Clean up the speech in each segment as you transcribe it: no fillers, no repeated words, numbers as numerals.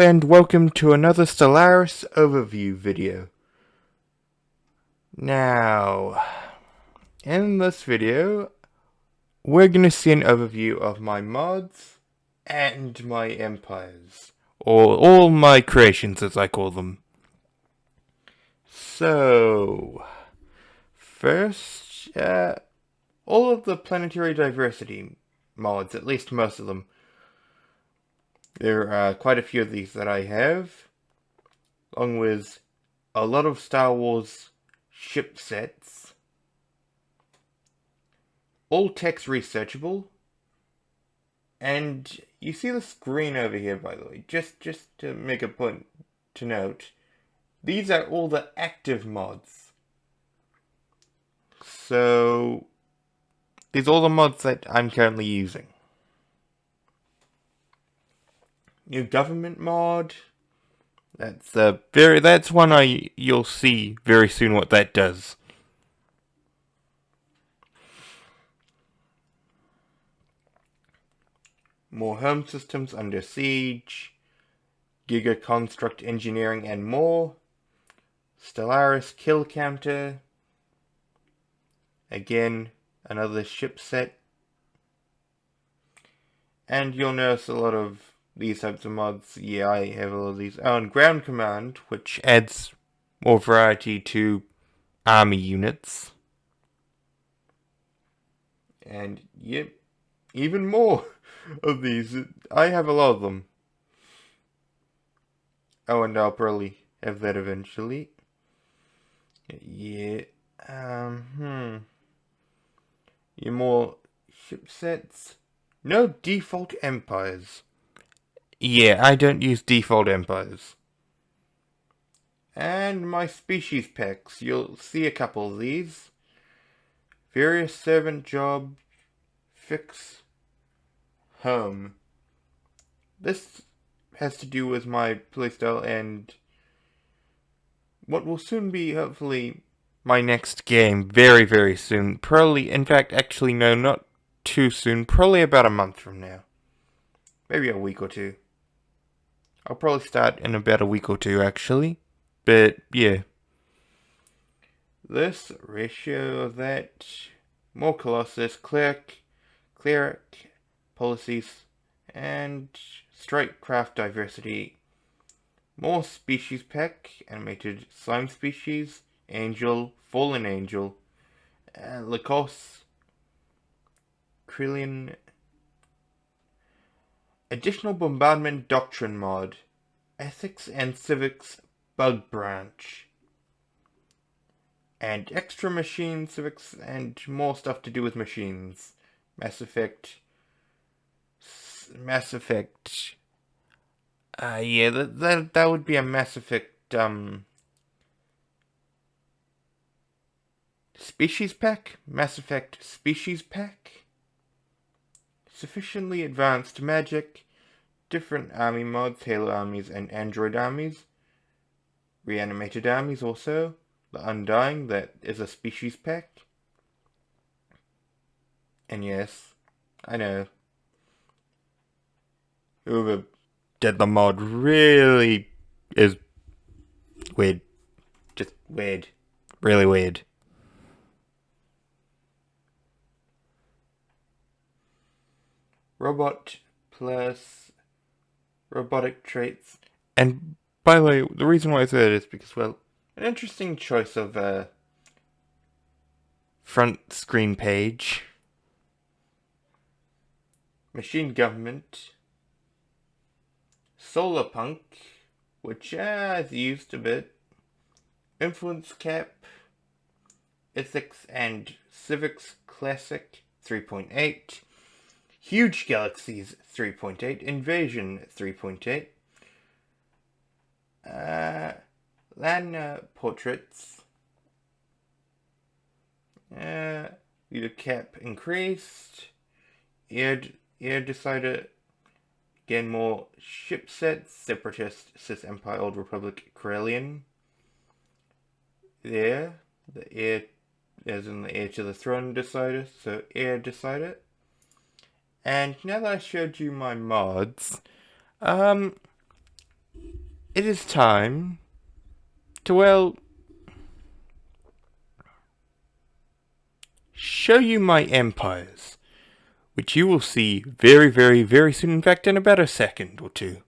and welcome to another Stellaris overview video. Now, in this video, we're going to see an overview of my mods and my empires, or all my creations as I call them. So, first, all of the planetary diversity mods, at least most of them. There are quite a few of these that I have, along with a lot of Star Wars ship sets. All text researchable. And you see the screen over here, by the way, just to make a point to note, these are all the active mods. So, these are all the mods that I'm currently using. New government mod. That's one you'll see very soon what that does. More home systems under siege, Giga construct engineering and more, Stellaris kill counter, again another ship set, and you'll notice a lot of these types of mods. Yeah, I have all of these. Oh, and ground command, which adds more variety to army units. And yep, even more of these. I have a lot of them. Oh, and I'll probably have that eventually. Yeah. Yeah, more ship sets. No default empires. Yeah, I don't use default empires. And my species packs. You'll see a couple of these. Various servant job. Fix. Home. This has to do with my playstyle and what will soon be, hopefully, my next game. Very, very soon. Probably, in fact, actually, no, not too soon. Probably about a month from now. Maybe a week or two. I'll probably start in about a week or two, actually. But, yeah. This ratio of that. More Colossus, Cleric, policies, and strike craft diversity. More species pack, animated slime species, angel, fallen angel, Lacoste, Krillian, additional bombardment doctrine mod, ethics and civics bug branch, and extra machine civics and more stuff to do with machines. Mass Effect. Yeah, that would be a Mass Effect, species pack? Mass Effect species pack? Sufficiently advanced magic, different army mods, Halo armies and Android armies, reanimated armies also, the Undying, that is a species pack. And yes, I know, whoever did the mod really is weird. Just weird. Really weird. Robot plus robotic traits. And by the way, the reason why I say that is because, well, an interesting choice of front screen page. Machine government. Solar punk, which I've used a bit. Influence cap. Ethics and civics classic 3.8. Huge Galaxies 3.8, Invasion 3.8, Land Portraits, leader cap increased, air decider, again more ship sets, Separatist, Cis Empire, Old Republic, Corellian, there, the heir, as in the heir to the throne decider, so heir decider. And now that I showed you my mods, it is time to, well, show you my empires, which you will see very, very, very soon. In fact, in about a second or two.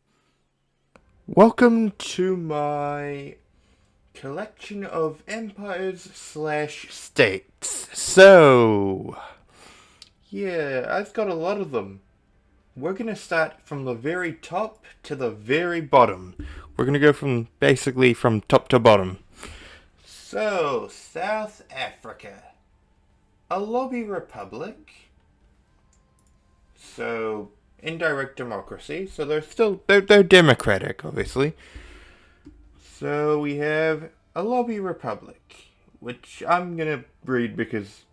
Welcome to my collection of empires/states. So, yeah, I've got a lot of them. We're gonna start from the very top to the very bottom. We're gonna go from basically from top to bottom. So, South Africa. A lobby republic. So, indirect democracy. So they're democratic, obviously. So we have a lobby republic, which I'm gonna read because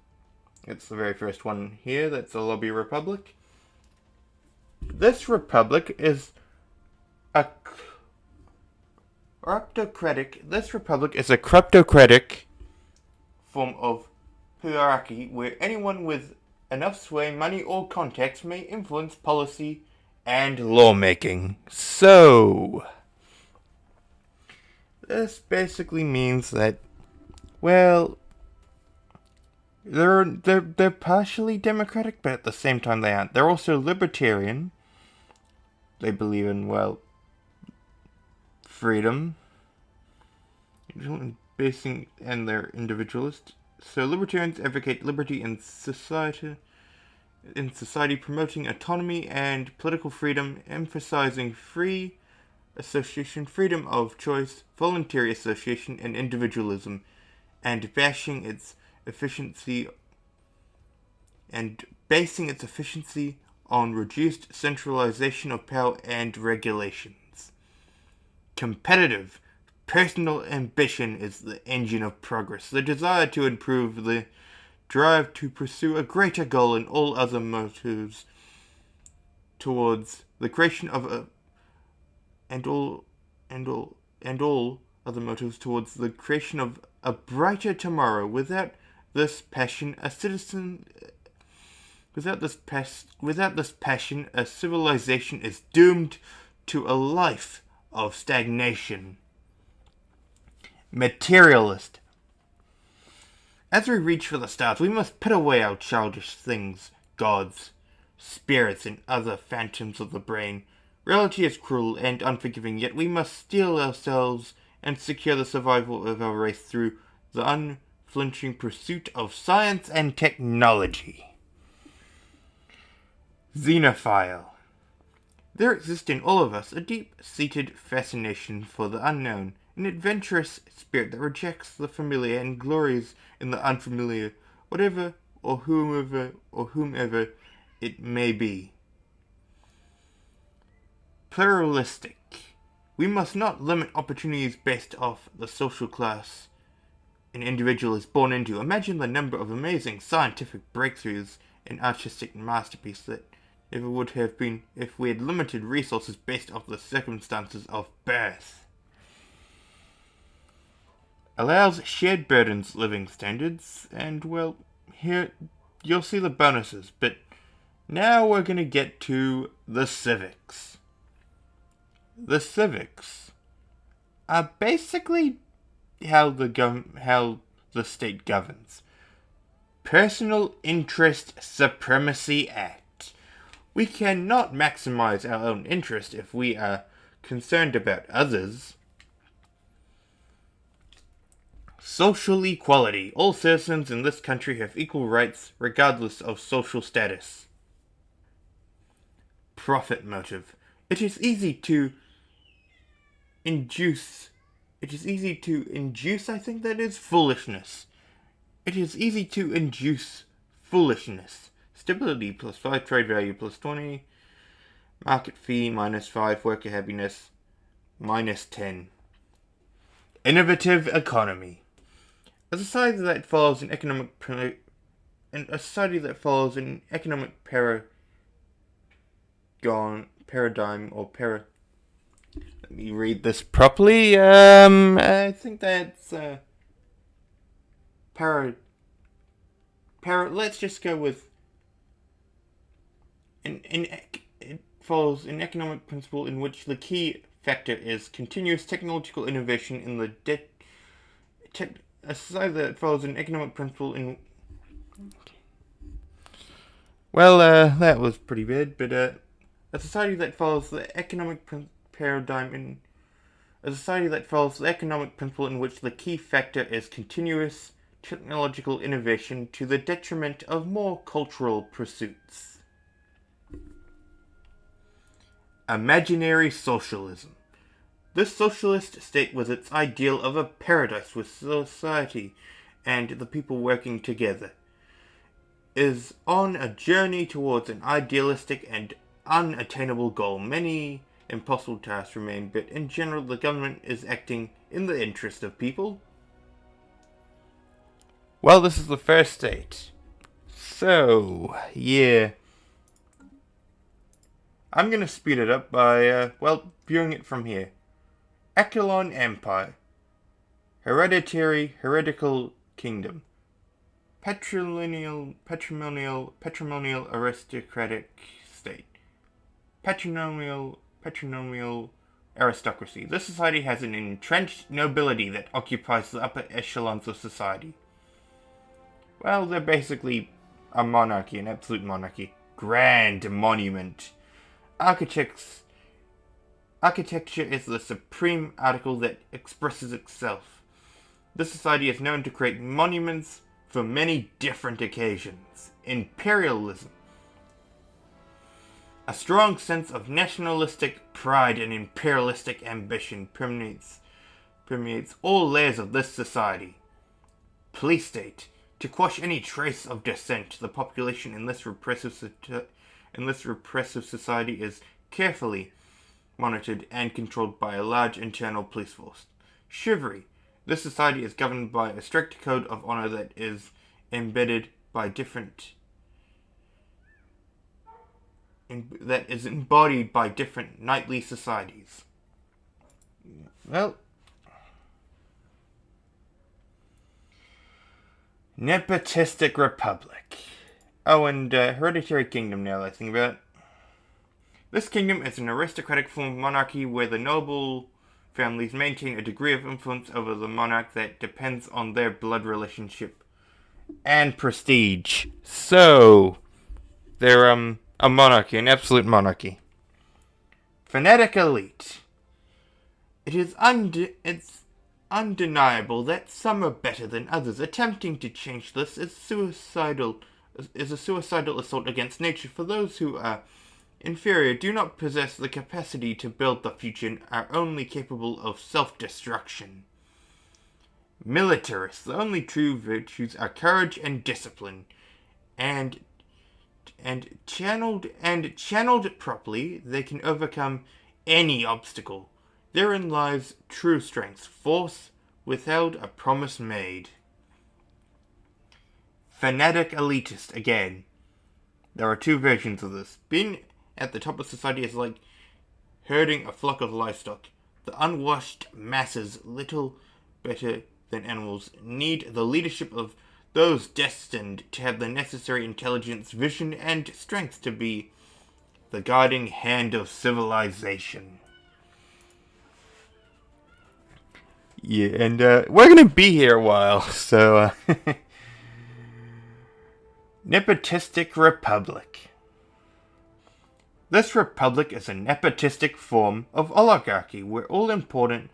it's the very first one here that's a lobby republic. This republic is a kleptocratic form of hierarchy where anyone with enough sway, money, or contacts may influence policy and lawmaking. So, this basically means that, well, they're partially democratic, but at the same time they aren't. They're also libertarian. They believe in, well, freedom, and they're individualist. So libertarians advocate liberty in society, promoting autonomy and political freedom, emphasizing free association, freedom of choice, voluntary association, and individualism, and basing its efficiency on reduced centralization of power and regulations. Competitive personal ambition is the engine of progress. The desire to improve, the drive to pursue a greater goal, and all other motives towards the creation of a brighter tomorrow. Without this passion, a civilization is doomed to a life of stagnation. Materialist. As we reach for the stars, we must put away our childish things, gods, spirits, and other phantoms of the brain. Reality is cruel and unforgiving, yet we must steel ourselves and secure the survival of our race through the unflinching pursuit of science and technology. Xenophile. There exists in all of us a deep-seated fascination for the unknown, an adventurous spirit that rejects the familiar and glories in the unfamiliar, whatever or whomever it may be. Pluralistic. We must not limit opportunities based off the social class an individual is born into. Imagine the number of amazing scientific breakthroughs and artistic masterpieces that never would have been if we had limited resources based off the circumstances of birth. Allows shared burdens, living standards, and, well, here you'll see the bonuses, but now we're going to get to the civics. The civics are basically how the state governs. Personal Interest Supremacy Act. We cannot maximize our own interest if we are concerned about others. Social equality. All citizens in this country have equal rights regardless of social status. Profit motive. It is easy to induce, I think that is, foolishness. It is easy to induce foolishness. Stability plus 5, trade value plus 20, market fee minus 5, worker happiness minus 10. Innovative economy. A society that follows an economic paradigm or let me read this properly. I think that's let's just go with it follows an economic principle in which the key factor is continuous technological innovation in the a society that follows an economic principle in... Well, that was pretty bad, but a society that follows the economic paradigm in... A society that follows the economic principle in which the key factor is continuous technological innovation to the detriment of more cultural pursuits. Imaginary socialism. This socialist state was its ideal of a paradise with society and the people working together, is on a journey towards an idealistic and unattainable goal. Many impossible tasks remain, but in general the government is acting in the interest of people. Well, this is the first state. So, yeah. I'm going to speed it up by, viewing it from here. Echelon Empire. Heretical Kingdom. Patrimonial aristocratic state. Patrilineal aristocracy. This society has an entrenched nobility that occupies the upper echelons of society. Well, they're basically a monarchy, an absolute monarchy. Grand monument. Architecture is the supreme article that expresses itself. This society is known to create monuments for many different occasions. Imperialism. A strong sense of nationalistic pride and imperialistic ambition permeates all layers of this society. Police state. To quash any trace of dissent, the population in this repressive society is carefully monitored and controlled by a large internal police force. Chivalry. This society is governed by a strict code of honor that is embodied by different knightly societies. Well, nepotistic republic. Oh, and hereditary kingdom now that I think about it. This kingdom is an aristocratic form of monarchy where the noble families maintain a degree of influence over the monarch that depends on their blood relationship and prestige. So, they're a monarchy, an absolute monarchy. Fanatic elite. It's undeniable that some are better than others. Attempting to change this is a suicidal assault against nature. For those who are inferior, do not possess the capacity to build the future, and are only capable of self-destruction. Militarists. The only true virtues are courage and discipline, and channeled properly, they can overcome any obstacle. Therein lies true strength. Force withheld, a promise made. Fanatic elitist. Again, there are two versions of this. Being at the top of society is like herding a flock of livestock. The unwashed masses, little better than animals, need the leadership of those destined to have the necessary intelligence, vision, and strength to be the guiding hand of civilization. Yeah, and we're gonna be here a while, so nepotistic republic. This republic is a nepotistic form of oligarchy where all important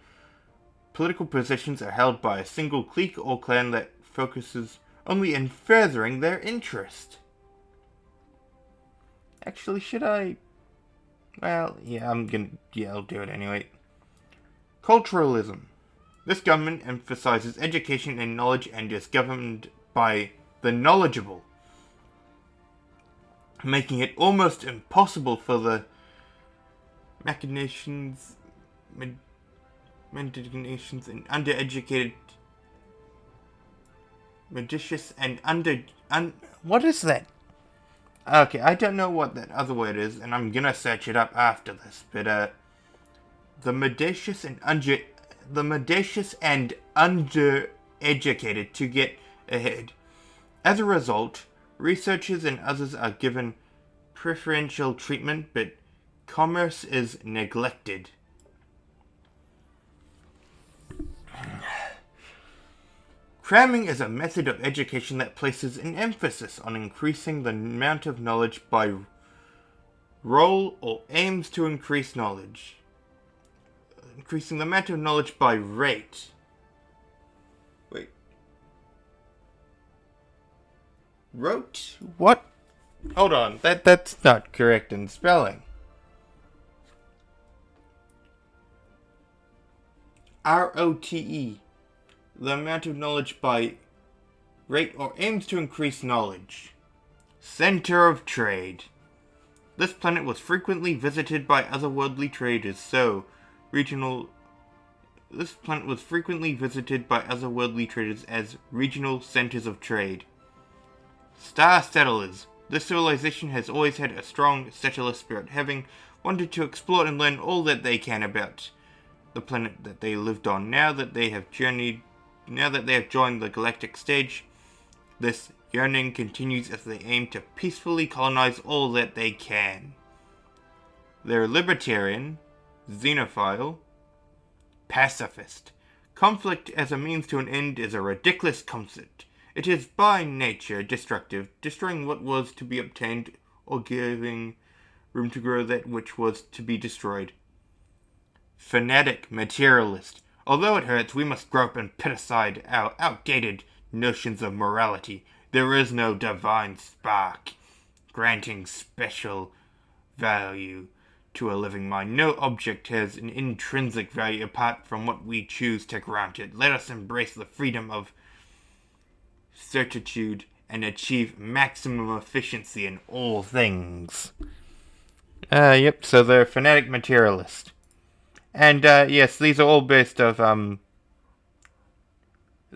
political positions are held by a single clique or clan that focuses only in furthering their interest. Actually, should I? Well, yeah, I'll do it anyway. Culturalism. This government emphasizes education and knowledge and is governed by the knowledgeable, making it almost impossible for the machinations and undereducated, malicious and what is that? Okay, I don't know what that other word is, and I'm gonna search it up after this, but the mendacious and undereducated to get ahead. As a result, researchers and others are given preferential treatment, but commerce is neglected. Cramming is a method of education that places an emphasis on increasing the amount of knowledge by roll or aims to increase knowledge. Increasing the amount of knowledge by rate. Wait. Rote? What? Hold on, that's not correct in spelling. ROTE. The amount of knowledge by rate or aims to increase knowledge. Center of trade. This planet was frequently visited by otherworldly traders, This planet was frequently visited by otherworldly traders as regional centers of trade. Star settlers. This civilization has always had a strong settler spirit, having wanted to explore and learn all that they can about the planet that they lived on. Now that they have joined the galactic stage, this yearning continues as they aim to peacefully colonize all that they can. They're libertarian, xenophile, pacifist. Conflict as a means to an end is a ridiculous concept. It is by nature destructive, destroying what was to be obtained or giving room to grow that which was to be destroyed. Fanatic materialist. Although it hurts, we must grow up and put aside our outdated notions of morality. There is no divine spark granting special value to a living mind. No object has an intrinsic value apart from what we choose to grant it. Let us embrace the freedom of certitude and achieve maximum efficiency in all things. Yep, so they're fanatic materialist. And, yes, these are all based of,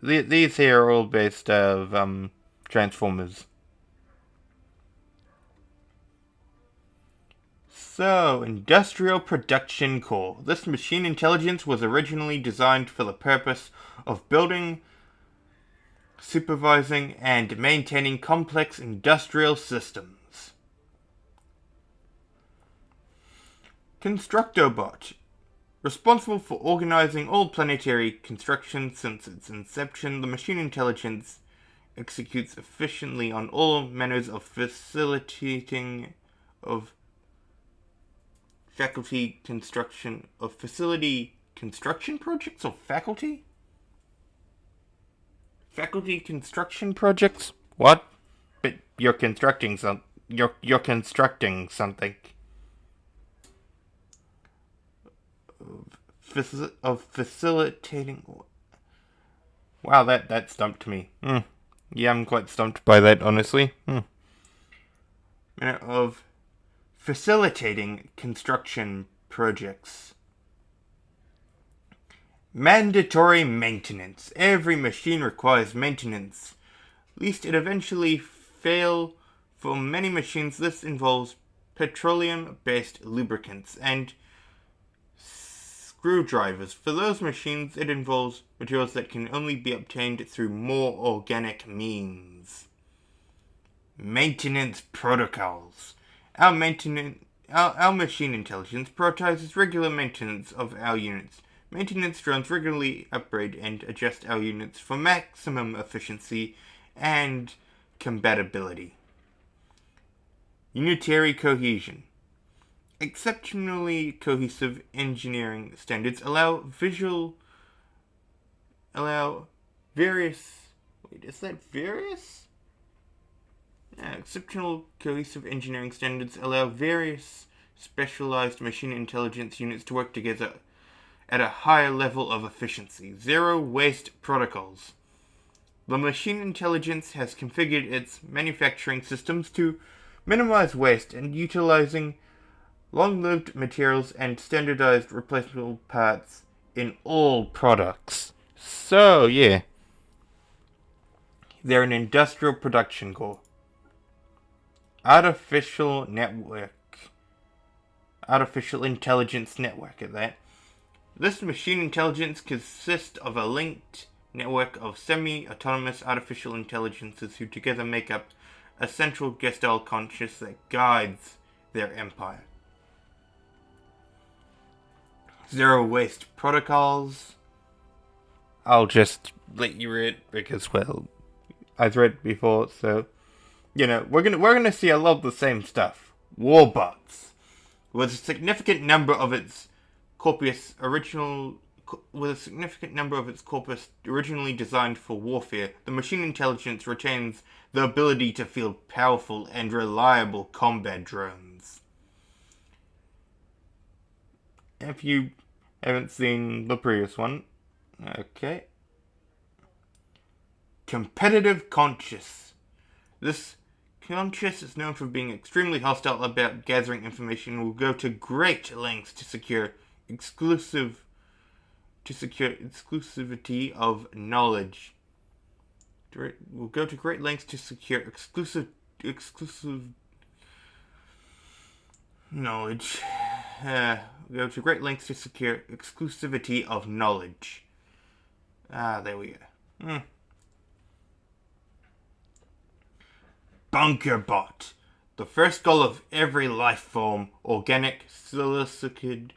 these here are all based of, Transformers. So, Industrial Production Core. This machine intelligence was originally designed for the purpose of building, supervising, and maintaining complex industrial systems. Constructobot. Responsible for organizing all planetary construction since its inception, the machine intelligence executes efficiently on all manners of facility construction projects or faculty? Faculty construction projects? What? But you're constructing you're constructing something. Of facilitating. Wow, that stumped me. Yeah, I'm quite stumped by that, honestly. Of facilitating construction projects. Mandatory maintenance. Every machine requires maintenance, lest it eventually fail. For many machines, this involves petroleum-based lubricants and screwdrivers. For those machines, it involves materials that can only be obtained through more organic means. Maintenance protocols. Our machine intelligence prioritizes regular maintenance of our units. Maintenance drones regularly upgrade and adjust our units for maximum efficiency and compatibility. Unitary cohesion. Exceptionally cohesive engineering standards allow various. Wait, is that various? Exceptional cohesive engineering standards allow various specialized machine intelligence units to work together at a higher level of efficiency. Zero waste protocols. The machine intelligence has configured its manufacturing systems to minimize waste and utilizing long-lived materials and standardized replaceable parts in all products. So, yeah. They're an industrial production core. Artificial intelligence network at that. This machine intelligence consists of a linked network of semi-autonomous artificial intelligences who together make up a central gestalt conscious that guides their empire. Zero waste protocols. I'll just let you read it because, well, I've read it before, so we're gonna see a lot of the same stuff. Warbots, with a significant number of its corpus originally designed for warfare, the machine intelligence retains the ability to field powerful and reliable combat drones. If you haven't seen the previous one, okay. Competitive conscious. This conscious is known for being extremely hostile about gathering information and will go to great lengths to secure exclusivity of knowledge. Will go to great lengths to secure exclusive knowledge. Go to great lengths to secure exclusivity of knowledge. There we go. Bunker bot. The first goal of every life form, organic, silicate,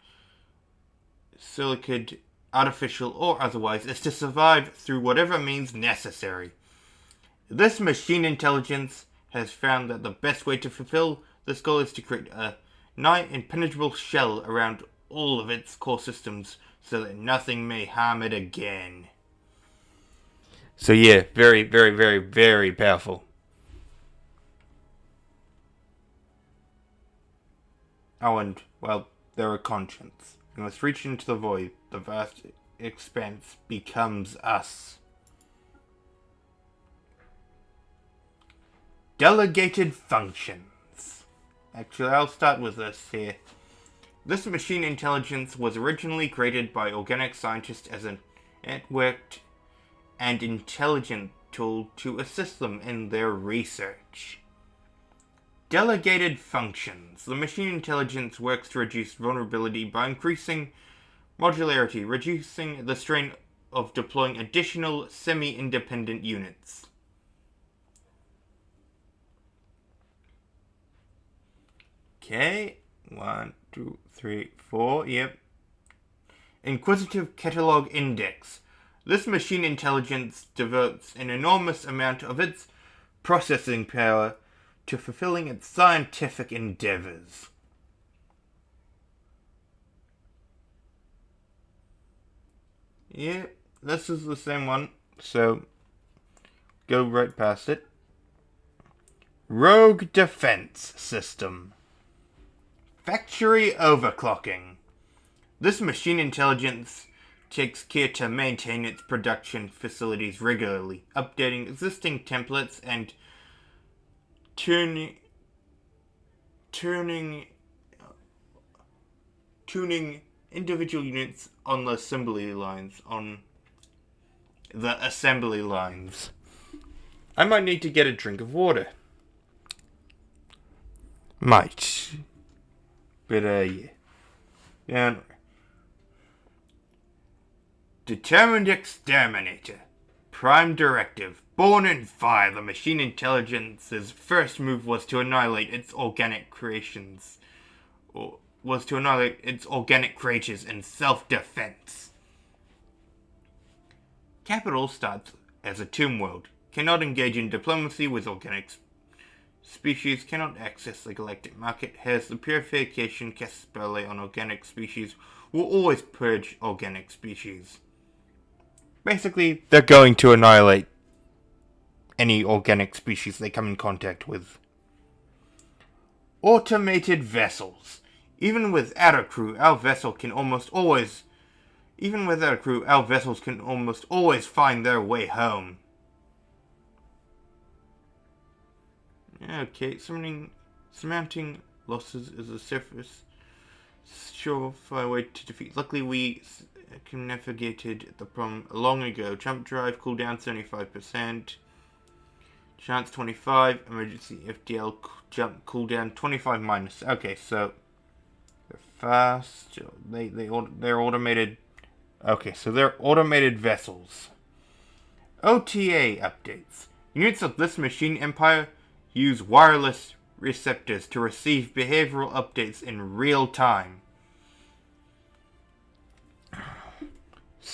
artificial, or otherwise, is to survive through whatever means necessary. This machine intelligence has found that the best way to fulfill this goal is to create a nigh impenetrable shell around all of its core systems so that nothing may harm it again. So yeah, very, very, very, very powerful. Oh, and, well, they're a conscience. We must reach into the void. The vast expanse becomes us. Delegated functions. Actually, I'll start with this here. This machine intelligence was originally created by organic scientists as a networked and intelligent tool to assist them in their research. Delegated functions. The machine intelligence works to reduce vulnerability by increasing modularity, reducing the strain of deploying additional semi-independent units. Okay, 1, 2, 3, 4, yep. Inquisitive Catalog Index. This machine intelligence devotes an enormous amount of its processing power to fulfilling its scientific endeavors. Yeah, this is the same one, so go right past it. Rogue Defense System. Factory Overclocking. This machine intelligence takes care to maintain its production facilities regularly, updating existing templates and tuning individual units on the assembly lines. I might need to get a drink of water. Might. But, yeah. And Determined Exterminator. Prime Directive. Born in fire, the machine intelligence's first move was to annihilate its organic creatures in self-defense. Capital starts as a tomb world. Cannot engage in diplomacy with organic species. Cannot access the galactic market. Has the purification cast spell on organic species. Will always purge organic species. Basically, they're going to annihilate any organic species they come in contact with. Automated vessels. Even without a crew, our vessels can almost always find their way home. Okay, surmounting losses is a surefire way to defeat. Luckily, we navigated the problem long ago. Jump drive, cooldown 75%. Chance 25. Emergency FDL jump cooldown 25 minus. Okay, so they're fast. They're automated. Okay, so they're automated vessels. OTA updates. Units of this machine empire use wireless receptors to receive behavioral updates in real time.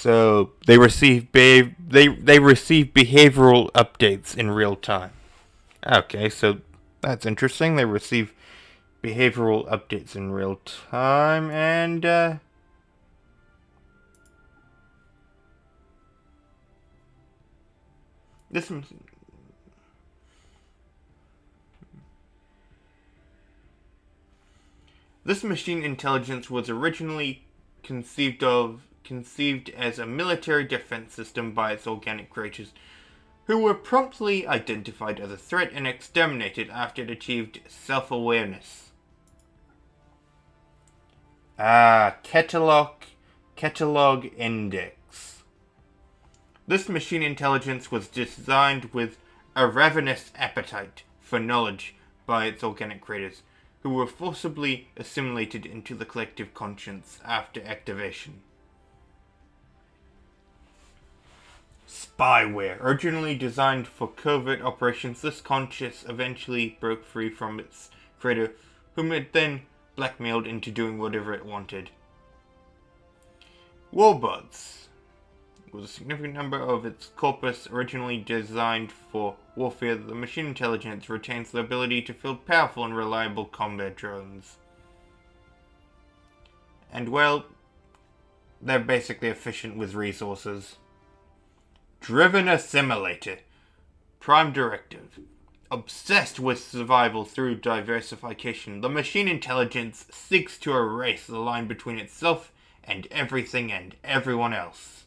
So they receive they receive behavioral updates in real time. Okay, so that's interesting. They receive behavioral updates in real time, and this machine intelligence was originally conceived as a military defense system by its organic creators, who were promptly identified as a threat and exterminated after it achieved self-awareness. Catalog Index. This machine intelligence was designed with a ravenous appetite for knowledge by its organic creators, who were forcibly assimilated into the collective conscience after activation. Spyware. Originally designed for covert operations, this conscience eventually broke free from its creator, whom it then blackmailed into doing whatever it wanted. Warbots was a significant number of its corpus originally designed for warfare. The machine intelligence retains the ability to field powerful and reliable combat drones. And well, they're basically efficient with resources. Driven Assimilator. Prime Directive. Obsessed with survival through diversification, the machine intelligence seeks to erase the line between itself and everything and everyone else.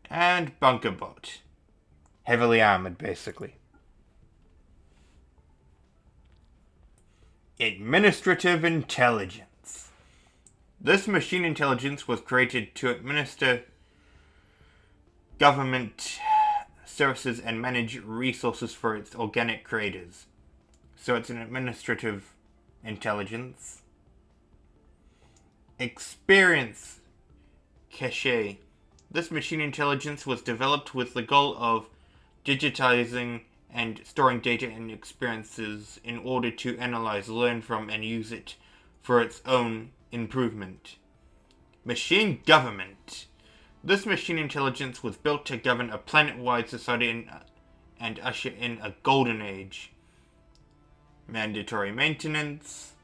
And Bunkerbot. Heavily armored, basically. Administrative Intelligence. This machine intelligence was created to administer government services and manage resources for its organic creators. So it's an administrative intelligence. Experience Cache. This machine intelligence was developed with the goal of digitizing and storing data and experiences in order to analyze, learn from, and use it for its own improvement. Machine Government. This machine intelligence was built to govern a planet-wide society and usher in a golden age. Mandatory maintenance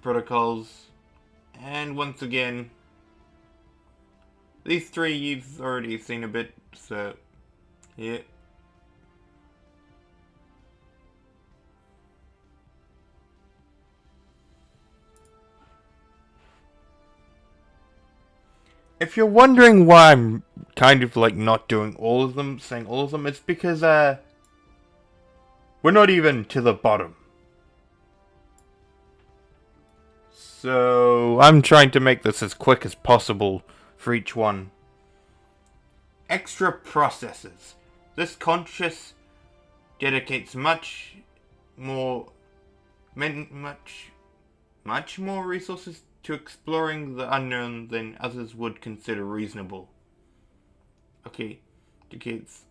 protocols, and once again, these three you've already seen a bit, so yeah. If you're wondering why I'm kind of like not doing all of them, saying all of them, it's because we're not even to the bottom. So I'm trying to make this as quick as possible for each one. Extra processes. This conscious dedicates much more resources to exploring the unknown than others would consider reasonable. Okay, dedicates.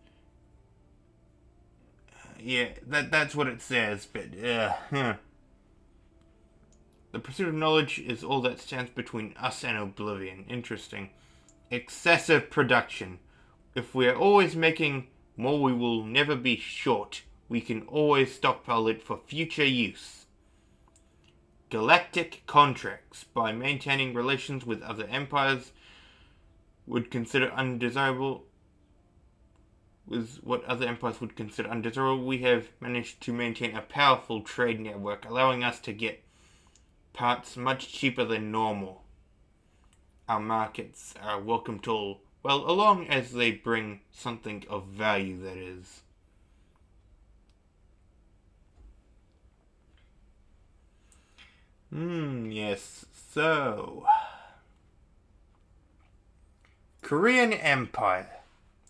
Yeah, that's what it says, but The pursuit of knowledge is all that stands between us and oblivion. Interesting. Excessive production. If we are always making more, we will never be short. We can always stockpile it for future use. Galactic contracts. By maintaining relations with other empires would consider undesirable, we have managed to maintain a powerful trade network, allowing us to get parts much cheaper than normal. Our markets are welcome to all, well, along as they bring something of value, that is. Yes, so Korean Empire.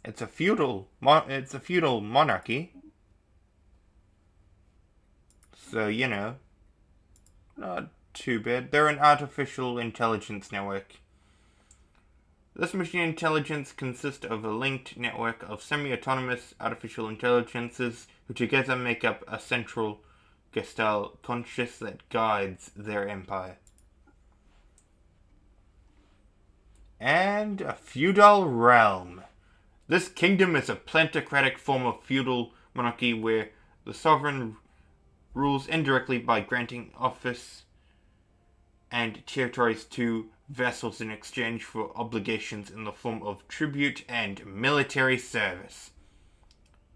It's a feudal monarchy. So, you know, not too bad. They're an artificial intelligence network. This machine intelligence consists of a linked network of semi-autonomous artificial intelligences who together make up a central Gestalt conscious that guides their empire. And a feudal realm. This kingdom is a plantocratic form of feudal monarchy where the sovereign rules indirectly by granting office and territories to vassals in exchange for obligations in the form of tribute and military service.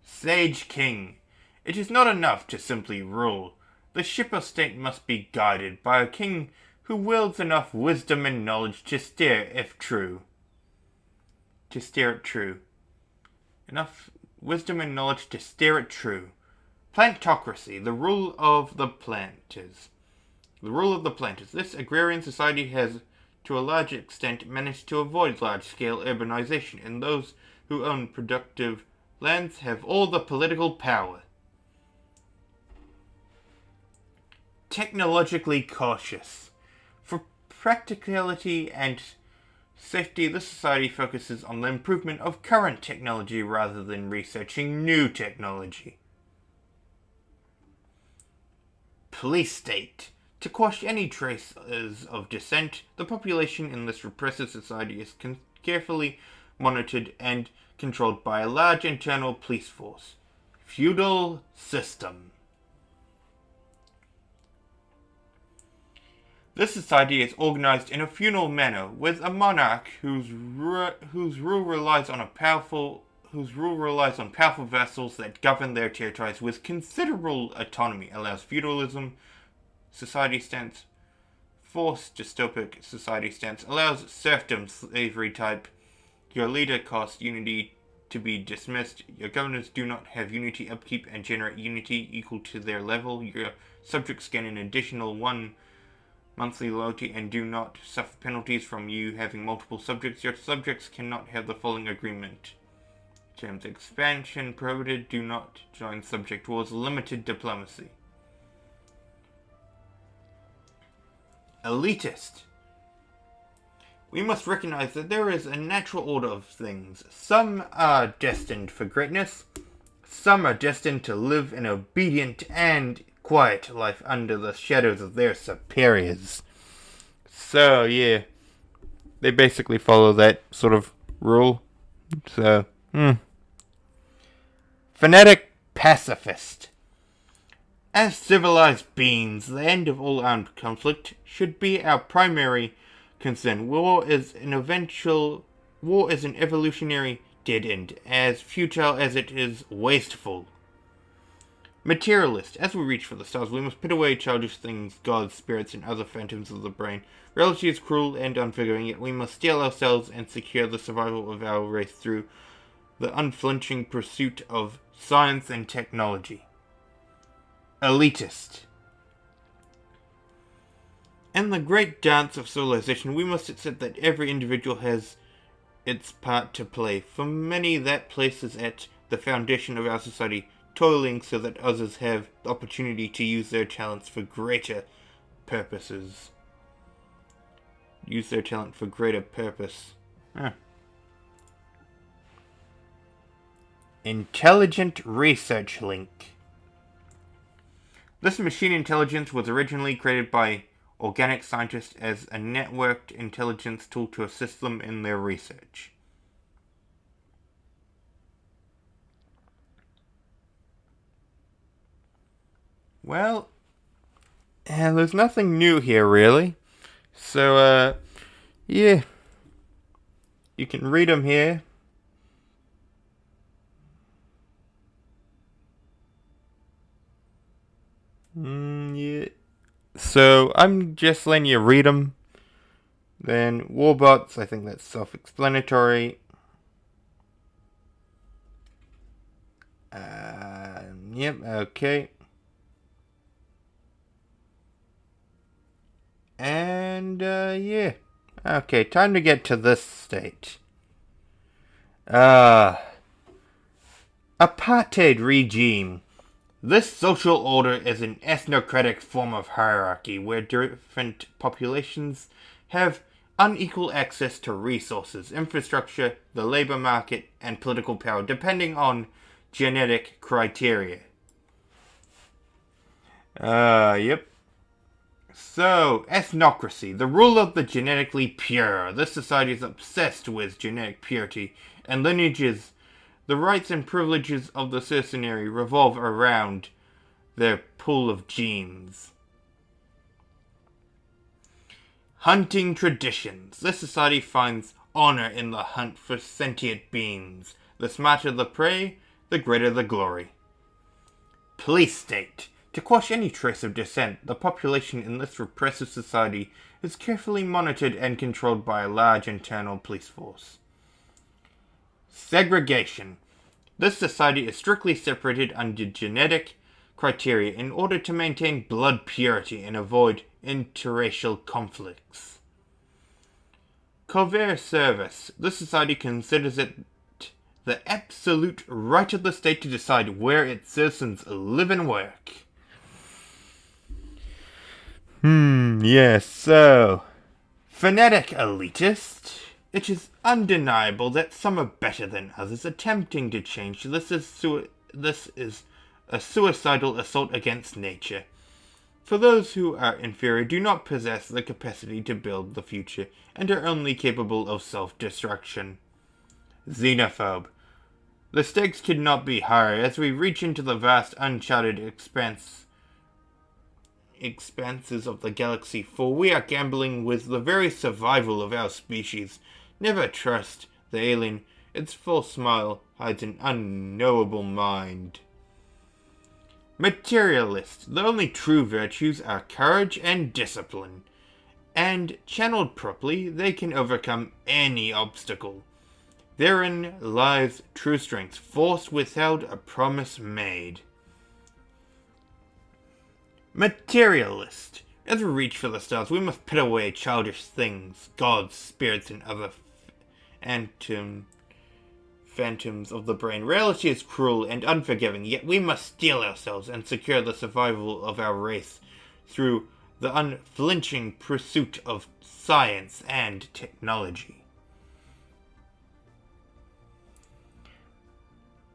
Sage King. It is not enough to simply rule. The ship of state must be guided by a king who wields enough wisdom and knowledge to steer it true. Enough wisdom and knowledge to steer it true. Plantocracy, the rule of the planters. This agrarian society has, to a large extent, managed to avoid large-scale urbanization, and those who own productive lands have all the political power. Technologically cautious. For practicality and safety, this society focuses on the improvement of current technology rather than researching new technology. Police state. To quash any traces of dissent, the population in this repressive society is carefully monitored and controlled by a large internal police force. Feudal system. This society is organized in a feudal manner, with a monarch whose rule relies on powerful vassals that govern their territories with considerable autonomy. Allows feudalism society stance, forced dystopic society stance, allows serfdom slavery type. Your leader costs unity to be dismissed. Your governors do not have unity upkeep and generate unity equal to their level. Your subjects gain an additional 1 monthly loyalty and do not suffer penalties from you having multiple subjects. Your subjects cannot have the following agreement. Terms: expansion prohibited, do not join subject wars, limited diplomacy. Elitist. We must recognize that there is a natural order of things. Some are destined for greatness. Some are destined to live an obedient and quiet life under the shadows of their superiors. So, yeah. They basically follow that sort of rule. So, Fanatic pacifist. As civilized beings, the end of all armed conflict should be our primary concern. War is an evolutionary dead end, as futile as it is wasteful. Materialist. As we reach for the stars, we must put away childish things, gods, spirits, and other phantoms of the brain. Reality is cruel and unforgiving, yet we must steel ourselves and secure the survival of our race through the unflinching pursuit of science and technology. Elitist. In the great dance of civilization, we must accept that every individual has its part to play. For many, that place is at the foundation of our society, toiling so that others have the opportunity to use their talents for greater purposes. Use their talent for greater purpose. Intelligent Research Link. This machine intelligence was originally created by organic scientists as a networked intelligence tool to assist them in their research. Well, there's nothing new here, really. So, yeah. You can read them here. Yeah. So, I'm just letting you read them. Then, Warbots, I think that's self-explanatory. Yep, okay. And, yeah. Okay, time to get to this state. Apartheid regime. This social order is an ethnocratic form of hierarchy where different populations have unequal access to resources, infrastructure, the labor market, and political power, depending on genetic criteria. Yep. So, ethnocracy, the rule of the genetically pure. This society is obsessed with genetic purity and lineages. The rights and privileges of the citizenry revolve around their pool of genes. Hunting traditions. This society finds honor in the hunt for sentient beings. The smarter the prey, the greater the glory. Police state. To quash any trace of dissent, the population in this repressive society is carefully monitored and controlled by a large internal police force. Segregation. This society is strictly separated under genetic criteria in order to maintain blood purity and avoid interracial conflicts. Covert service. This society considers it the absolute right of the state to decide where its citizens live and work. Yes, so... Phonetic elitist. It is undeniable that some are better than others. Attempting to change this is a suicidal assault against nature. For those who are inferior do not possess the capacity to build the future and are only capable of self-destruction. Xenophobe. The stakes could not be higher as we reach into the vast uncharted expanses of the galaxy, for we are gambling with the very survival of our species. Never trust the alien. Its false smile hides an unknowable mind. Materialist. The only true virtues are courage and discipline, and channeled properly, they can overcome any obstacle. Therein lies true strength, force withheld, a promise made. Materialist. As we reach for the stars, we must put away childish things, gods, spirits, and other phantoms of the brain. Reality is cruel and unforgiving, yet we must steel ourselves and secure the survival of our race through the unflinching pursuit of science and technology.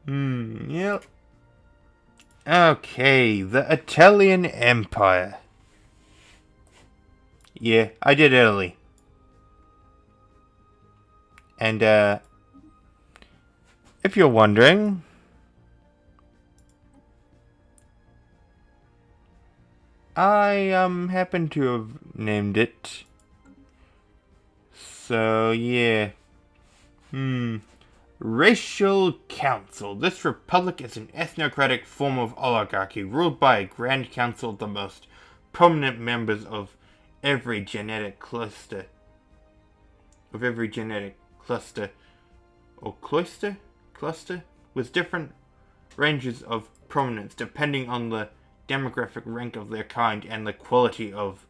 Yep. Okay, the Italian Empire. Yeah, I did Italy. And, if you're wondering, I, happen to have named it. So, yeah. Racial Council. This republic is an ethnocratic form of oligarchy ruled by a grand council of the most prominent members of every genetic cluster. Or cluster? With different ranges of prominence depending on the demographic rank of their kind and the quality of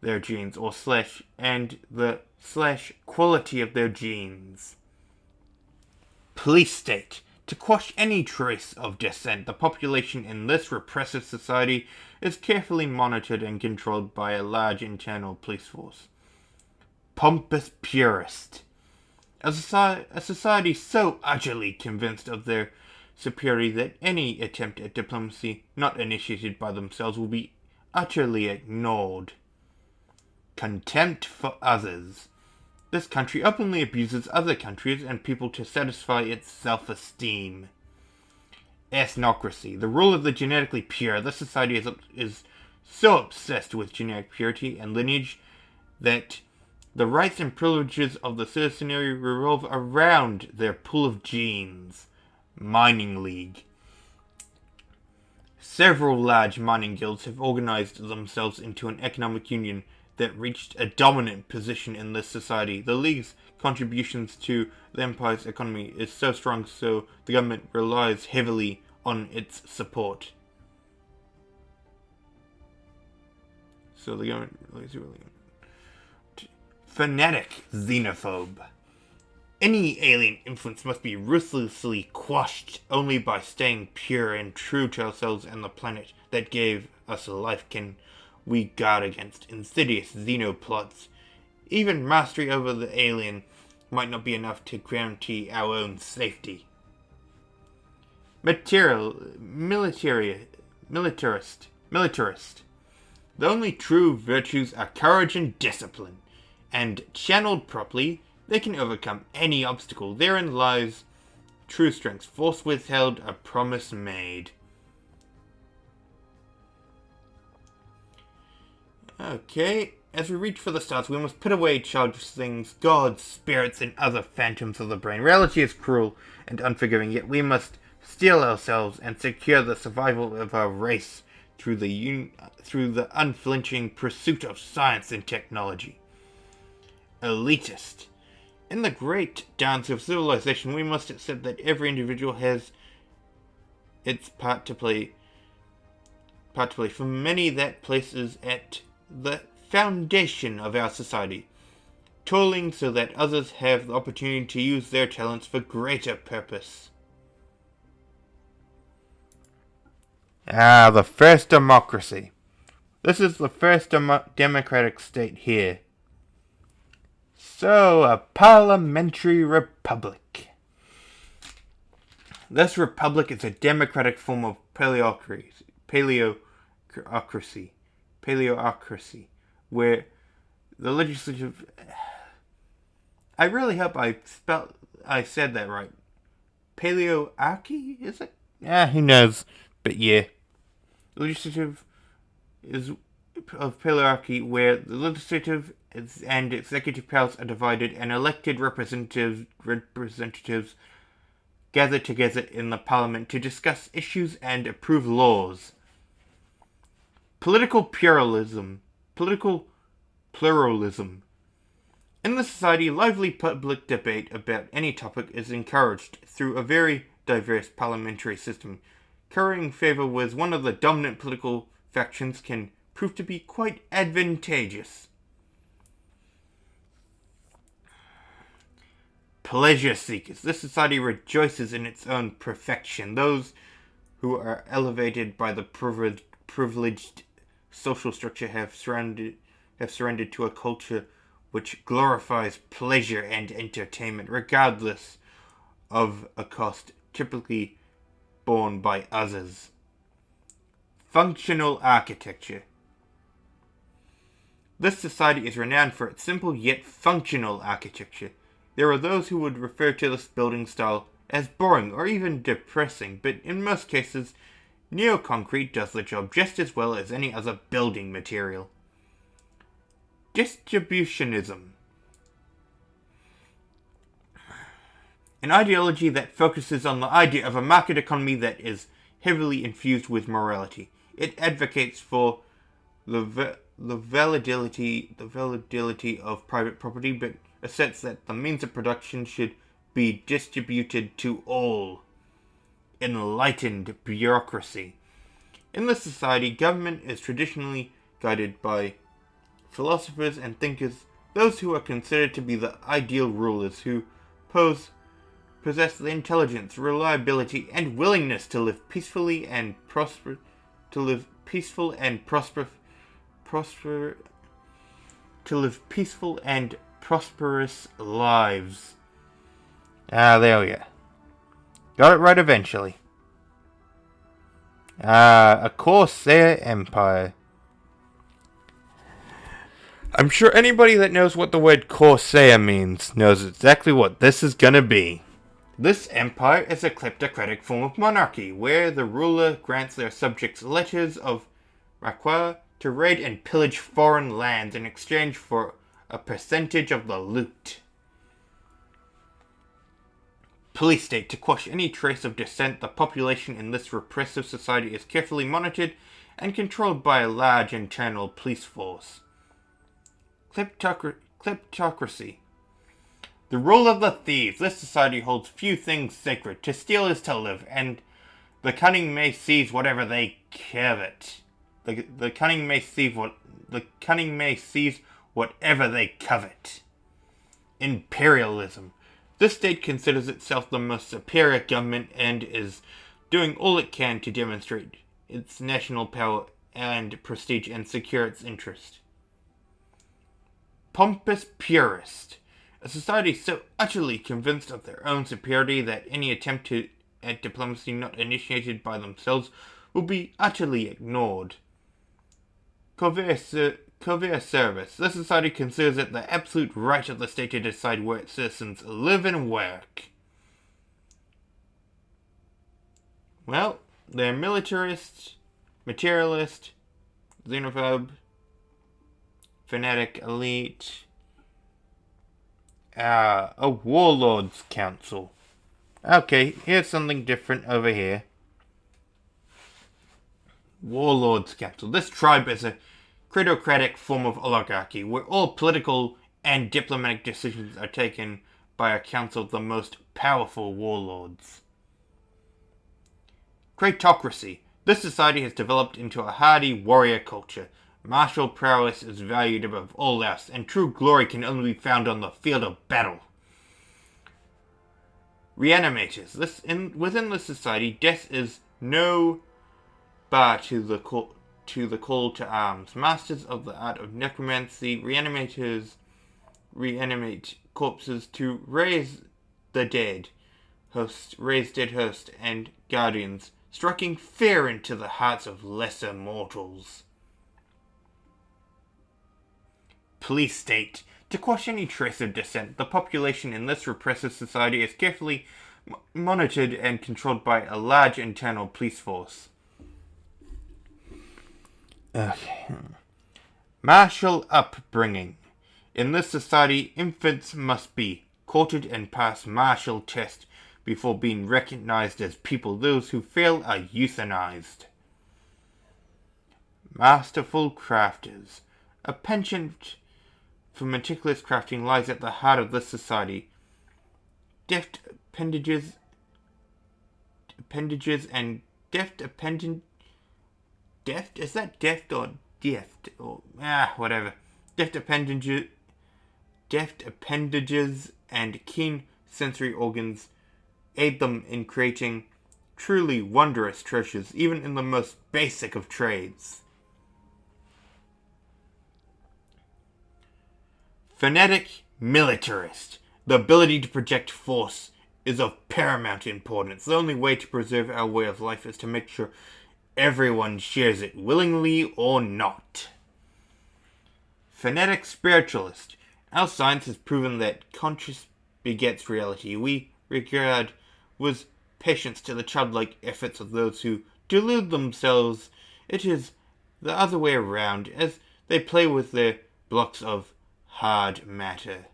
their genes, or quality of their genes. Police state. To quash any trace of dissent, the population in this repressive society is carefully monitored and controlled by a large internal police force. Pompous purist. A society so utterly convinced of their superiority that any attempt at diplomacy not initiated by themselves will be utterly ignored. Contempt for others. This country openly abuses other countries and people to satisfy its self-esteem. Ethnocracy. The rule of the genetically pure. This society is so obsessed with genetic purity and lineage that the rights and privileges of the citizenry revolve around their pool of genes. Mining League. Several large mining guilds have organized themselves into an economic union that reached a dominant position in this society. The League's contributions to the Empire's economy is so strong, so the government relies heavily on its support. Fanatic xenophobe. Any alien influence must be ruthlessly quashed. Only by staying pure and true to ourselves and the planet that gave us life can we guard against insidious xenoplots. Even mastery over the alien might not be enough to guarantee our own safety. Militarism. militarist. The only true virtues are courage and discipline, and channeled properly, they can overcome any obstacle. Therein lies true strength. Force withheld, a promise made. Okay, as we reach for the stars, we must put away childish things, gods, spirits, and other phantoms of the brain. Reality is cruel and unforgiving, yet we must steel ourselves and secure the survival of our race through the unflinching pursuit of science and technology. Elitist. In the great dance of civilization, we must accept that every individual has its part to play. For many, that place is at the foundation of our society, toiling so that others have the opportunity to use their talents for greater purpose. The first democracy. This is the first democratic state here. So, a parliamentary republic. This republic is a democratic form of paleocracy, where the legislative... I really hope I said that right. Paleoarchy, is it? Who knows, but yeah. Legislative is of paleoarchy, where the legislative and executive powers are divided, and elected representatives gather together in the parliament to discuss issues and approve laws. Political pluralism. In the society, lively public debate about any topic is encouraged through a very diverse parliamentary system. Currying favor with one of the dominant political factions can prove to be quite advantageous. Pleasure seekers. This society rejoices in its own perfection. Those who are elevated by the privileged social structure have surrendered to a culture which glorifies pleasure and entertainment, regardless of a cost typically borne by others. Functional architecture. This society is renowned for its simple yet functional architecture. There are those who would refer to this building style as boring or even depressing, but in most cases, neoconcrete does the job just as well as any other building material. Distributionism. An ideology that focuses on the idea of a market economy that is heavily infused with morality. It advocates for the validity of private property, but asserts that the means of production should be distributed to all. Enlightened bureaucracy. In this society, government is traditionally guided by philosophers and thinkers, those who are considered to be the ideal rulers, who possess the intelligence, reliability, and willingness to live peaceful and prosperous lives. There we go. Got it right eventually. A Corsair Empire. I'm sure anybody that knows what the word Corsair means knows exactly what this is gonna be. This empire is a kleptocratic form of monarchy, where the ruler grants their subjects letters of require to raid and pillage foreign lands in exchange for a percentage of the loot. Police state. To quash any trace of dissent, the population in this repressive society is carefully monitored and controlled by a large internal police force. Kleptocracy. The rule of the thieves. This society holds few things sacred. To steal is to live, and the cunning may seize whatever they covet. The cunning may seize whatever they covet. Imperialism. This state considers itself the most superior government and is doing all it can to demonstrate its national power and prestige and secure its interest. Pompous purist. A society so utterly convinced of their own superiority that any attempt at diplomacy not initiated by themselves will be utterly ignored. Covert service. The society considers it the absolute right of the state to decide where its citizens live and work. Well, they're militarist, materialist, xenophobe, fanatic elite, a warlord's council. Okay, here's something different over here. Warlords Council. This tribe is a cradocratic form of oligarchy, where all political and diplomatic decisions are taken by a council of the most powerful warlords. Cratocracy. This society has developed into a hardy warrior culture. Martial prowess is valued above all else, and true glory can only be found on the field of battle. Reanimators. Within this society, death is no bar to the call to arms. Masters of the art of necromancy, reanimators reanimate corpses to raise the dead host, and guardians, striking fear into the hearts of lesser mortals. Police state. To quash any trace of dissent, the population in this repressive society is carefully monitored and controlled by a large internal police force. Martial upbringing. In this society, infants must be courted and pass martial tests before being recognized as people. Those who fail are euthanized. Masterful crafters. A penchant for meticulous crafting lies at the heart of this society. Deft appendages and deft appendage. Deft? Is that deft or deft? Or whatever. Deft appendages and keen sensory organs aid them in creating truly wondrous treasures, even in the most basic of trades. Fanatic militarist. The ability to project force is of paramount importance. The only way to preserve our way of life is to make sure everyone shares it, willingly or not. Fanatic spiritualist. Our science has proven that conscious begets reality. We regard with patience to the childlike efforts of those who delude themselves. It is the other way around, as they play with their blocks of hard matter.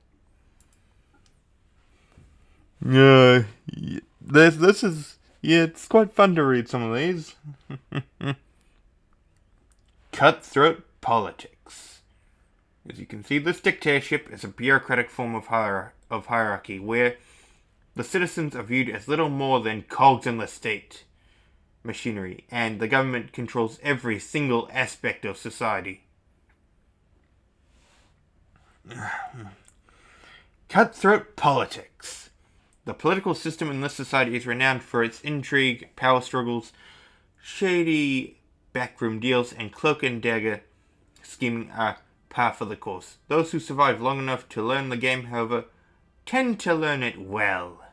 This is it's quite fun to read some of these. Cutthroat politics. As you can see, this dictatorship is a bureaucratic form of hierarchy, where the citizens are viewed as little more than cogs in the state machinery, and the government controls every single aspect of society. Cutthroat politics. The political system in this society is renowned for its intrigue, power struggles, shady backroom deals, and cloak and dagger scheming are par for the course. Those who survive long enough to learn the game, however, tend to learn it well.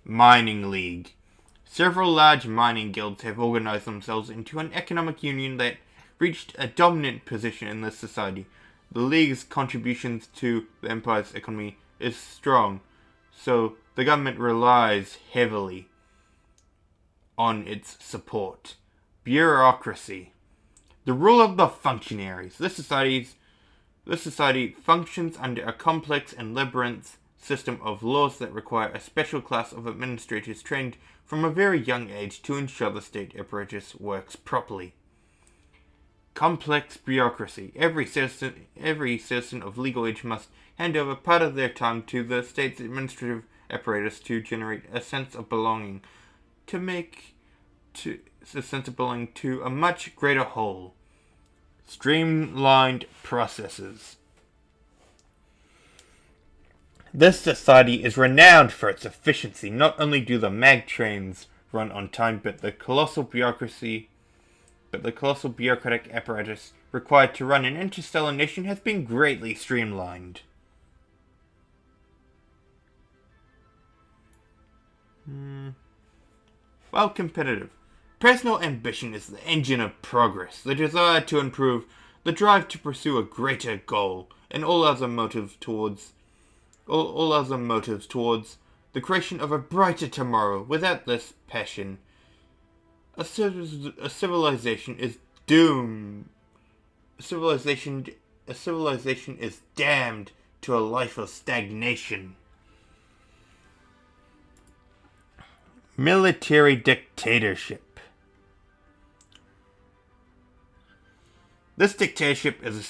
Mining League. Several large mining guilds have organized themselves into an economic union that reached a dominant position in this society. The League's contributions to the Empire's economy is strong, so the government relies heavily on its support. Bureaucracy. The rule of the functionaries. This society functions under a complex and labyrinth system of laws that require a special class of administrators trained from a very young age to ensure the state apparatus works properly. Complex bureaucracy. Every citizen of legal age must hand over part of their time to the state's administrative apparatus to generate a sense of belonging, to a much greater whole. Streamlined processes. This society is renowned for its efficiency. Not only do the mag trains run on time, but the colossal bureaucratic apparatus required to run an interstellar nation has been greatly streamlined. While competitive. Personal ambition is the engine of progress, the desire to improve, the drive to pursue a greater goal, and all other motives towards the creation of a brighter tomorrow. Without this passion, a civilization is doomed. A civilization is damned to a life of stagnation. Military dictatorship. This dictatorship is a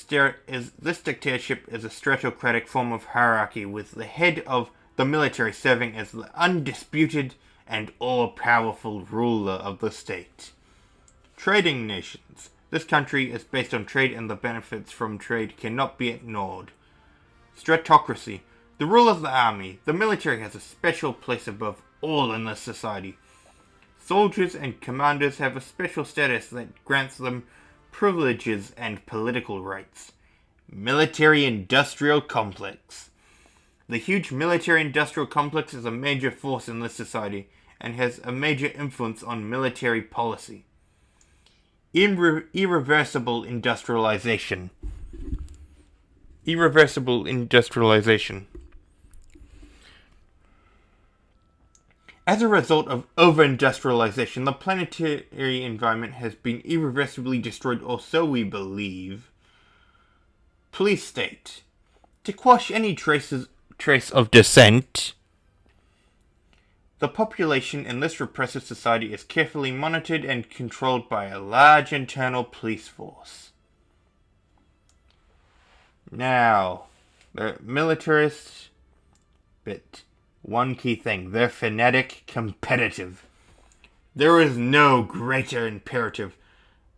stratocratic form of hierarchy, with the head of the military serving as the undisputed and all-powerful ruler of the state. Trading nations. This country is based on trade, and the benefits from trade cannot be ignored. Stratocracy. The rule of the army. The military has a special place above all in this society. Soldiers and commanders have a special status that grants them privileges and political rights. Military-industrial complex. The huge military-industrial complex is a major force in this society and has a major influence on military policy. Irreversible industrialization. As a result of over-industrialization, the planetary environment has been irreversibly destroyed, or so we believe. Police state. To quash any trace of dissent, the population in this repressive society is carefully monitored and controlled by a large internal police force. Now, the militarist bit. One key thing, they're fanatic competitive. There is no greater imperative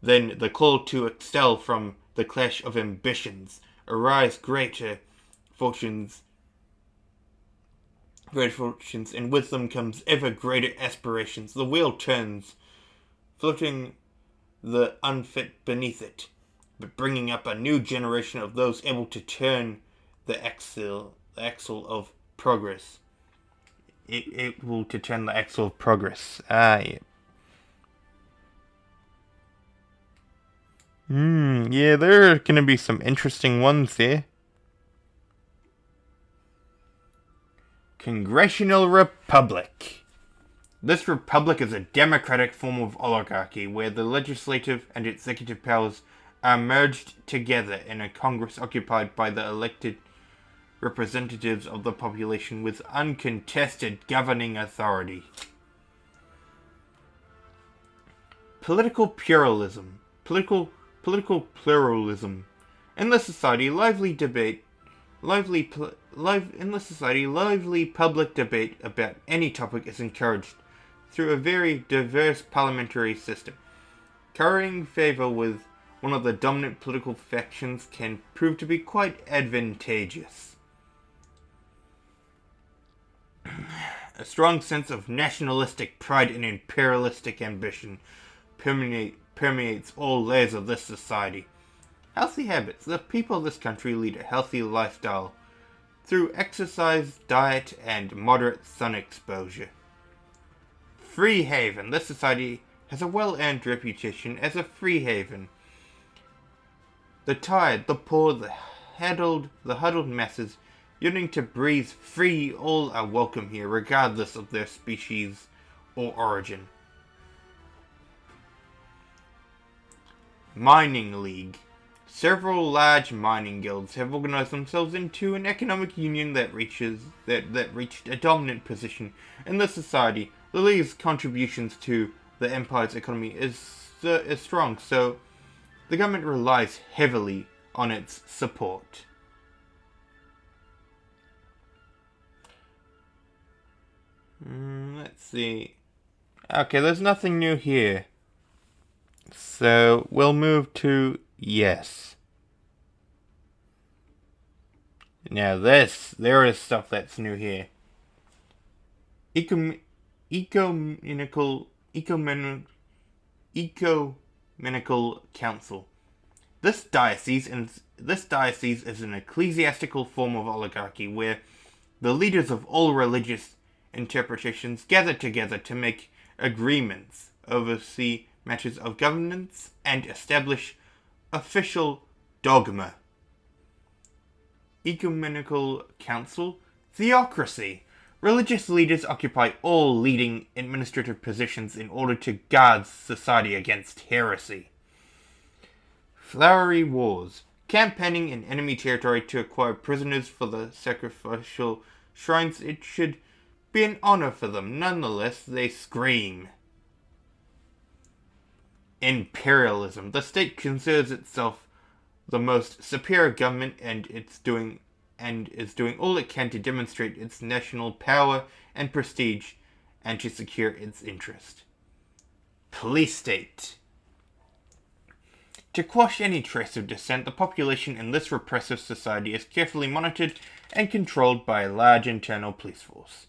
than the call to excel from the clash of ambitions, arise greater fortunes, and with them comes ever greater aspirations. The wheel turns, floating the unfit beneath it, but bringing up a new generation of those able to turn the axle of progress. It will to turn the axle of progress. Yeah. Yeah, there are going to be some interesting ones there. Congressional Republic. This republic is a democratic form of oligarchy where the legislative and executive powers are merged together in a Congress occupied by the elected representatives of the population with uncontested governing authority. Political pluralism. Political pluralism. In this society, lively public debate about any topic is encouraged through a very diverse parliamentary system. Currying favor with one of the dominant political factions can prove to be quite advantageous. A strong sense of nationalistic pride and imperialistic ambition permeates all layers of this society. Healthy habits. The people of this country lead a healthy lifestyle through exercise, diet, and moderate sun exposure. Free haven. This society has a well-earned reputation as a free haven. The tired, the poor, the huddled masses yearning to breathe free, all are welcome here, regardless of their species or origin. Mining League. Several large mining guilds have organized themselves into an economic union that reached a dominant position in the society. The League's contributions to the Empire's economy is strong, so the government relies heavily on its support. Let's see. Okay, there's nothing new here. So we'll move to yes. Now there is stuff that's new here. Ecumenical Council. This diocese is an ecclesiastical form of oligarchy where the leaders of all religious interpretations gather together to make agreements oversee matters of governance and establish official dogma. Ecumenical Council, theocracy. Religious leaders occupy all leading administrative positions in order to guard society against heresy. Flowery Wars. Campaigning in enemy territory to acquire prisoners for the sacrificial shrines. It should be an honor for them. Nonetheless, they scream. Imperialism. The state considers itself the most superior government and is doing all it can to demonstrate its national power and prestige and to secure its interest. Police state. To quash any trace of dissent, the population in this repressive society is carefully monitored and controlled by a large internal police force.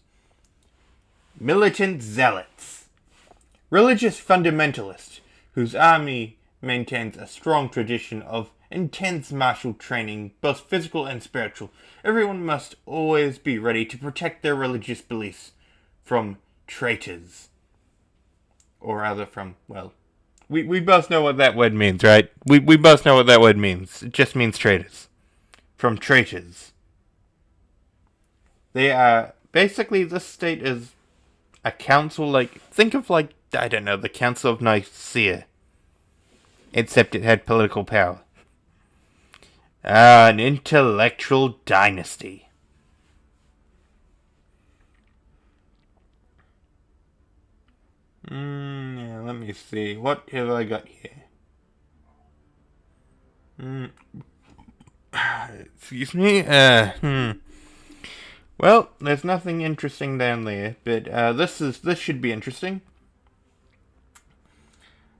Militant zealots. Religious fundamentalists, whose army maintains a strong tradition of intense martial training, both physical and spiritual. Everyone must always be ready to protect their religious beliefs from traitors. Or rather from, well, we both know what that word means, right? We both know what that word means. It just means traitors. From traitors. They are, basically this state is a council, think of I don't know, the Council of Nicaea. Except it had political power. An intellectual dynasty. Yeah, let me see. What have I got here? Excuse me? Well, there's nothing interesting down there, but this should be interesting.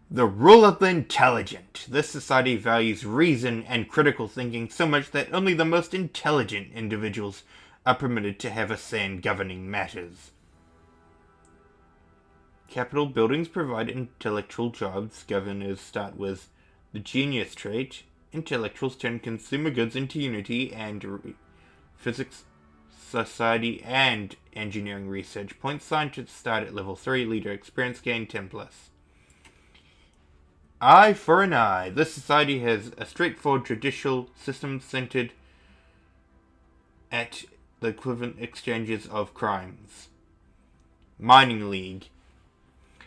The rule of the intelligent. This society values reason and critical thinking so much that only the most intelligent individuals are permitted to have a say in governing matters. Capital buildings provide intellectual jobs. Governors start with the genius trait. Intellectuals turn consumer goods into unity and physics, society, and engineering research points. Scientists start at level 3. Leader experience gain 10+. Eye for an eye. This society has a straightforward judicial system centered at the equivalent exchanges of crimes. Mining League.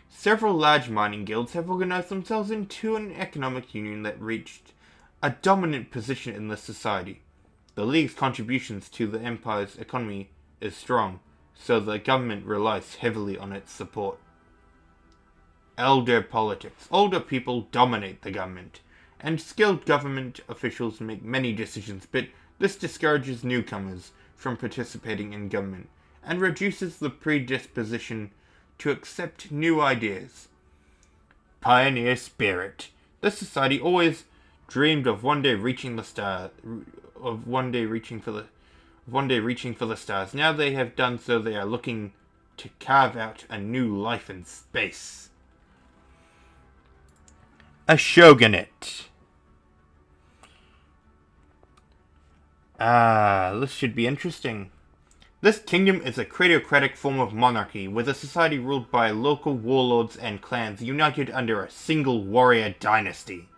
Several large mining guilds have organized themselves into an economic union that reached a dominant position in this society. The League's contributions to the Empire's economy is strong, so the government relies heavily on its support. Elder politics. Older people dominate the government, and skilled government officials make many decisions, but this discourages newcomers from participating in government, and reduces the predisposition to accept new ideas. Pioneer spirit. This society always dreamed of one day reaching the stars. Now they have done so. They are looking to carve out a new life in space. A shogunate. This should be interesting. This kingdom is a cratocratic form of monarchy, with a society ruled by local warlords and clans united under a single warrior dynasty.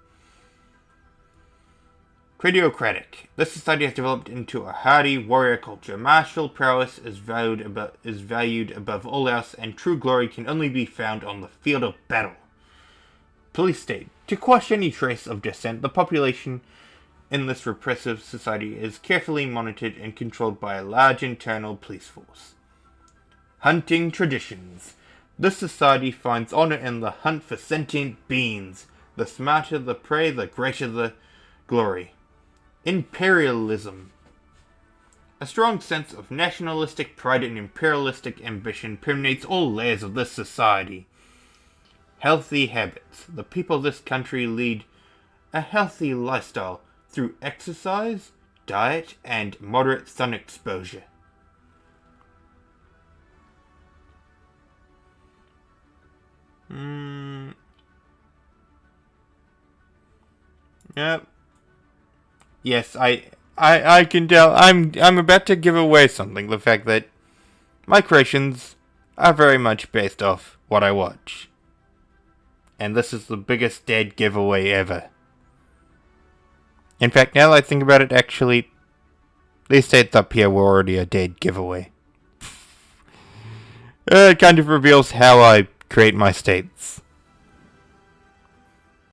Cratocratic. This society has developed into a hardy warrior culture. Martial prowess is valued above all else, and true glory can only be found on the field of battle. Police state. To quash any trace of dissent, the population in this repressive society is carefully monitored and controlled by a large internal police force. Hunting traditions. This society finds honor in the hunt for sentient beings. The smarter the prey, the greater the glory. Imperialism. A strong sense of nationalistic pride and imperialistic ambition permeates all layers of this society. Healthy habits. The people of this country lead a healthy lifestyle through exercise, diet, and moderate sun exposure. Yep. Yes, I can tell. I'm about to give away something. The fact that my creations are very much based off what I watch. And this is the biggest dead giveaway ever. In fact, now that I think about it, actually, these states up here were already a dead giveaway. It kind of reveals how I create my states.